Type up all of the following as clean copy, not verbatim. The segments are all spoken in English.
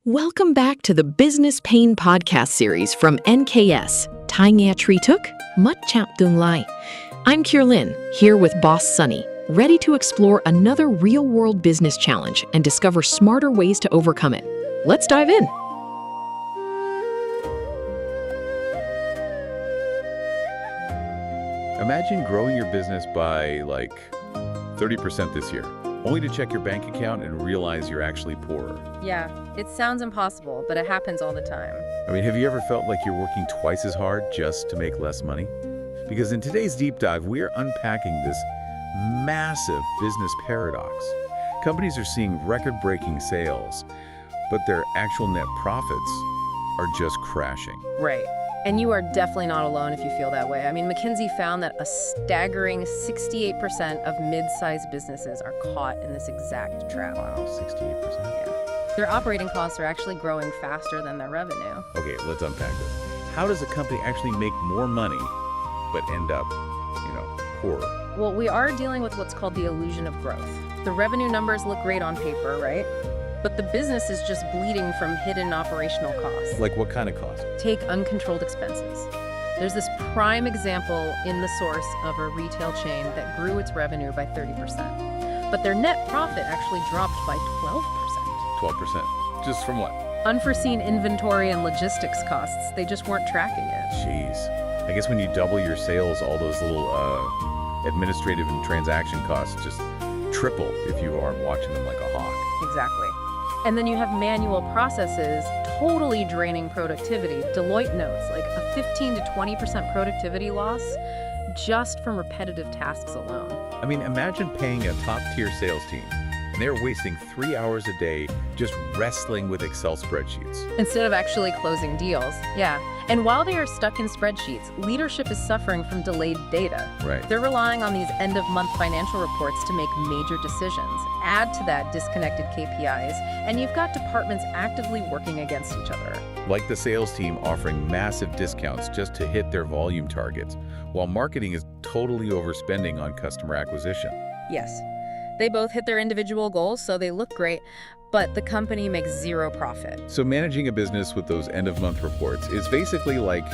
Welcome back to the Business Pain podcast series from NKS. Tai Nghe Tri Tuk, Mất Chạm Tương Lai. I'm Kierlin, here with boss Sunny, ready to explore another real-world business challenge and discover smarter ways to overcome it. Let's dive in. Imagine growing your business by 30% this year, only to check your bank account and realize you're actually poorer. Yeah, it sounds impossible, but it happens all the time. I mean, have you ever felt like you're working twice as hard just to make less money? Because in today's deep dive, we are unpacking this massive business paradox. Companies are seeing record-breaking sales, but their actual net profits are just crashing. Right. And you are definitely not alone if you feel that way. I mean, McKinsey found that a staggering 68% of mid-sized businesses are caught in this exact trap. Wow, 68%. Yeah. Their operating costs are actually growing faster than their revenue. Okay, let's unpack this. How does a company actually make more money but end up, poorer? Well, we are dealing with what's called the illusion of growth. The revenue numbers look great on paper, right? But the business is just bleeding from hidden operational costs. Like what kind of cost? Take uncontrolled expenses. There's this prime example in the source of a retail chain that grew its revenue by 30%. But their net profit actually dropped by 12%. 12%. Just from what? Unforeseen inventory and logistics costs. They just weren't tracking it. Jeez. I guess when you double your sales, all those little administrative and transaction costs just triple if you aren't watching them like a hawk. Exactly. And then you have manual processes totally draining productivity. Deloitte notes like a 15 to 20% productivity loss just from repetitive tasks alone. I mean, imagine paying a top-tier sales team, and they're wasting 3 hours a day just wrestling with Excel spreadsheets. Instead of actually closing deals. Yeah. And while they are stuck in spreadsheets, leadership is suffering from delayed data. Right. They're relying on these end-of-month financial reports to make major decisions. Add to that disconnected KPIs, and you've got departments actively working against each other. Like the sales team offering massive discounts just to hit their volume targets, while marketing is totally overspending on customer acquisition. Yes. They both hit their individual goals, so they look great, but the company makes zero profit. So managing a business with those end-of-month reports is basically like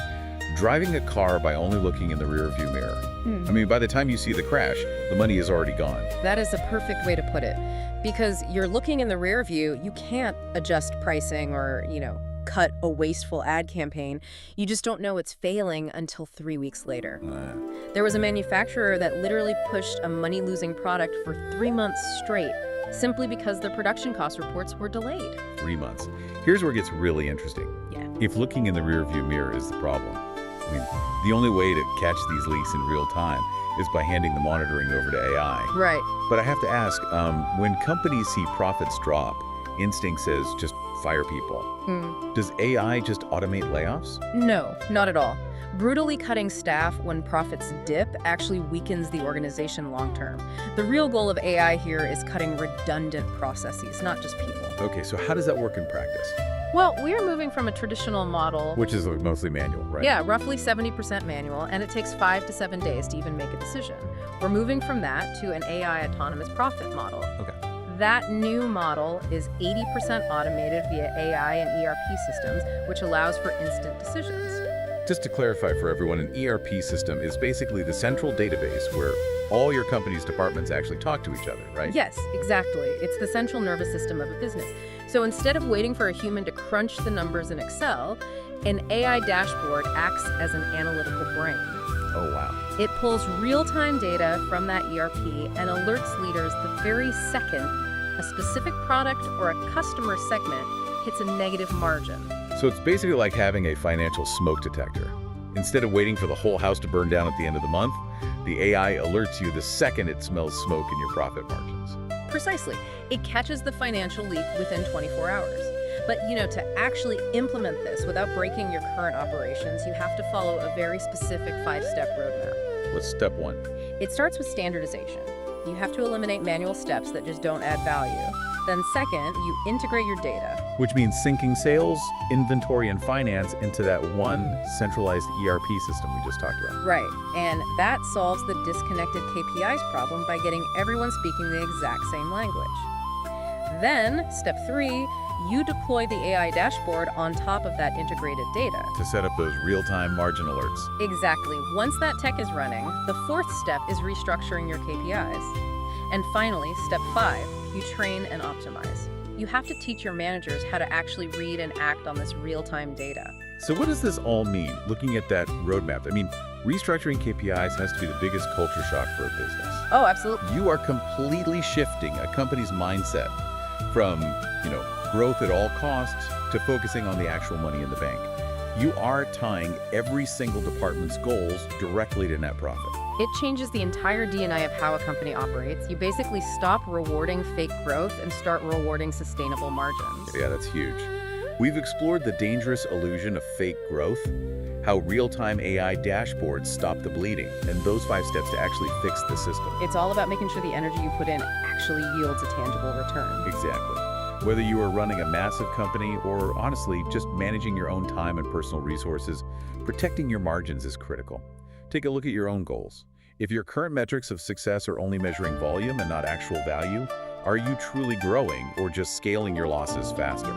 driving a car by only looking in the rearview mirror. I mean, by the time you see the crash, the money is already gone. That is a perfect way to put it. Because you're looking in the rear view, you can't adjust pricing or, cut a wasteful ad campaign. You just don't know it's failing until 3 weeks later. There was a manufacturer that literally pushed a money-losing product for 3 months straight, simply because the production cost reports were delayed. 3 months. Here's where it gets really interesting. Yeah. If looking in the rearview mirror is the problem, I mean, the only way to catch these leaks in real time is by handing the monitoring over to AI. Right. But I have to ask, when companies see profits drop, instinct says just fire people. Does AI just automate layoffs? No, not at all. Brutally cutting staff when profits dip actually weakens the organization long term. The real goal of AI here is cutting redundant processes, not just people. Okay, so how does that work in practice? Well, we are moving from a traditional model. Which is mostly manual, right? Yeah, roughly 70% manual, and it takes 5 to 7 days to even make a decision. We're moving from that to an AI autonomous profit model. Okay. That new model is 80% automated via AI and ERP systems, which allows for instant decisions. Just to clarify for everyone, an ERP system is basically the central database where all your company's departments actually talk to each other, right? Yes, exactly. It's the central nervous system of a business. So instead of waiting for a human to crunch the numbers in Excel, an AI dashboard acts as an analytical brain. Oh, wow. It pulls real-time data from that ERP and alerts leaders the very second a specific product or a customer segment hits a negative margin. So it's basically like having a financial smoke detector. Instead of waiting for the whole house to burn down at the end of the month, the AI alerts you the second it smells smoke in your profit margins. Precisely. It catches the financial leak within 24 hours. But, to actually implement this without breaking your current operations, you have to follow a very specific 5-step roadmap. What's step one? It starts with standardization. You have to eliminate manual steps that just don't add value. Then second, you integrate your data. Which means syncing sales, inventory, and finance into that one centralized ERP system we just talked about. Right, and that solves the disconnected KPIs problem by getting everyone speaking the exact same language. Then, step 3, You deploy the AI dashboard on top of that integrated data. To set up those real-time margin alerts. Exactly. Once that tech is running, the fourth step is restructuring your KPIs. And finally, step 5, you train and optimize. You have to teach your managers how to actually read and act on this real-time data. So what does this all mean, looking at that roadmap? I mean, restructuring KPIs has to be the biggest culture shock for a business. Oh, absolutely. You are completely shifting a company's mindset from, growth at all costs to focusing on the actual money in the bank. You are tying every single department's goals directly to net profit. It changes the entire DNA of how a company operates. You basically stop rewarding fake growth and start rewarding sustainable margins. Yeah, that's huge. We've explored the dangerous illusion of fake growth, how real-time AI dashboards stop the bleeding, and those 5 steps to actually fix the system. It's all about making sure the energy you put in actually yields a tangible return. Exactly. Whether you are running a massive company or, honestly, just managing your own time and personal resources, protecting your margins is critical. Take a look at your own goals. If your current metrics of success are only measuring volume and not actual value, are you truly growing or just scaling your losses faster?